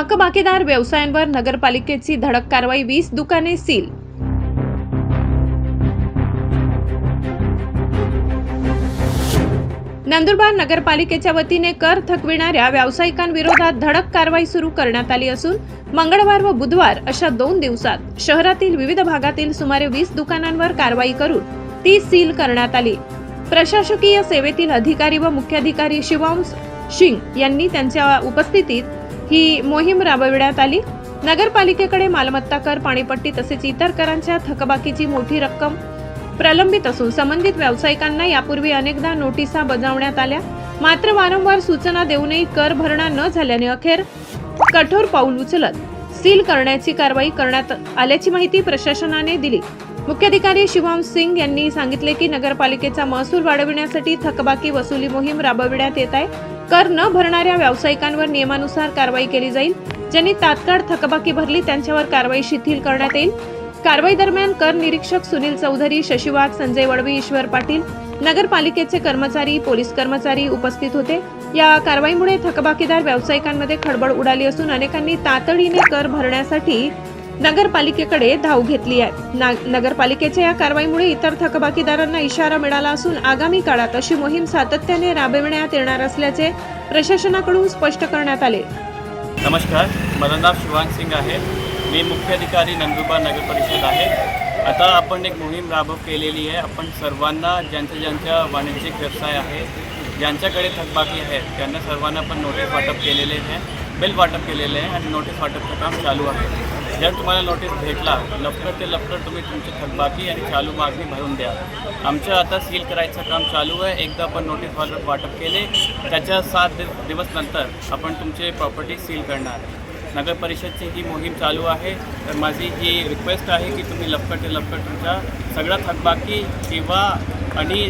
थकबाकीदार व्यवसायांवर नगरपालिकेची धडक कारवाई, 20 दुकाने सील। नंदुरबार नगरपालिकेच्या वतीने कर थकविणाऱ्या व्यावसायिकांविरोधात धडक कारवाई सुरू करण्यात आली असून मंगळवार व बुधवार अशा 2 दिवसात शहरातील विविध भागातील सुमारे 20 दुकानांवर कारवाई करून ती सील करण्यात आली। प्रशासकीय सेवेतील अधिकारी व मुख्याधिकारी शिवांश सिंग यांनी त्यांच्या उपस्थितीत ही मोहीम राबविण्यात आली। नगरपालिकेकडे मालमत्ता कर, पाणीपट्टी तसेच इतर करांच्या थकबाकीची मोठी रक्कम प्रलंबित असून संबंधित व्यावसायिकांना यापूर्वी अनेकदा नोटिसा बजावण्यात आल्या, मात्र वारंवार सूचना देऊनही कर भरणा न झाल्याने अखेर कठोर पाऊल उचलत सील करण्याची कारवाई करण्यात आल्याची माहिती प्रशासनाने दिली। मुख्याधिकारी शिवांश सिंग यांनी सांगितले की नगरपालिकेचा महसूल वाढविण्यासाठी थकबाकी वसुली मोहीम राबविण्यात येत आहे। कर न भरणाऱ्या व्यावसायिकांवर नियमानुसार कारवाई केली जाईल। ज्यांनी तात्काळ थकबाकी भरली त्यांच्यावर कारवाई शिथिल करण्यात येईल। कारवाई दरम्यान कर निरीक्षक सुनील चौधरी, शशी वाघ, संजय वडवी, ईश्वर पाटील, नगरपालिकेचे कर्मचारी, पोलीस कर्मचारी उपस्थित होते। या कारवाईमुळे थकबाकीदार व्यावसायिकांमध्ये खळबळ उडाली असून अनेकांनी तातडीने कर भरण्यासाठी नगरपालिकेकडे धाव घेतली आहे। नगरपालिकेच्या या कारवाईमुळे इतर थकबाकीदारांना इशारा मिळाला असून आगामी काळात अशी मोहीम सातत्याने राबविण्यात येणार असल्याचे प्रशासनाकडून स्पष्ट करण्यात आले। नमस्कार, माझं नाव शिवांश सिंग आहे। मी मुख्याधिकारी नंदुरबार नगर परिषद आहे। आता आपण एक मोहीम राबव केलेली आहे। आपण सर्वांना ज्यांच्या वाणिज्यिक व्यवसाय आहे, ज्यांच्याकडे थकबाकी आहे, त्यांना सर्वांना आपण नोटीस वाटप केलेले आहे, बिल वाटप केलेले आहे आणि नोटीस वाटपचं काम चालू आहे। जर तुम्हाला नोटीस भेटला लवकर ते लवकर तुम्ही तुमची थकबाकी आणि चालू मागणी भरून द्या। आमचं आता सील करायचं काम चालू आहे। एकदा आपण नोटीस वाटप केले त्याच्या 7 दिवस नंतर आपण तुमचे प्रॉपर्टी सील करणार आहे। नगर परिषदची ही मोहीम चालू आहे। तर माझी ही रिक्वेस्ट आहे की तुम्ही लवकर ते लवकर तुमचा सगळा थकबाकी किंवा आणि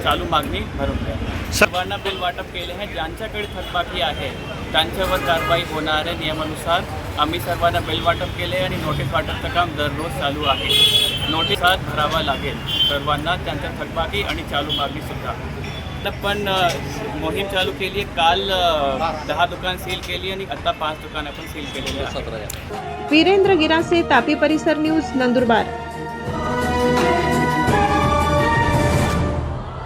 चालू मागणी भरून द्या। सर्वांना बिल वाटप केले आहे। ज्यांच्याकडे थकबाकी आहे त्यांच्यावर कारवाई होणार आहे नियमानुसार। आम्ही सर्वांना बिल वाटप केले आणि नोटीस वाटपचं काम दररोज चालू आहे। नोटीस भरावा लागेल सर्वांना, त्यांच्या थकबाकी आणि चालू मागणीसुद्धा। पण मोहीम चालू केली आहे। काल 10 दुकान सील केली आणि आता 5 दुकान आपण सील केलेली आहेत। वीरेंद्र गिरासे, तापी परिसर न्यूज, नंदुरबार।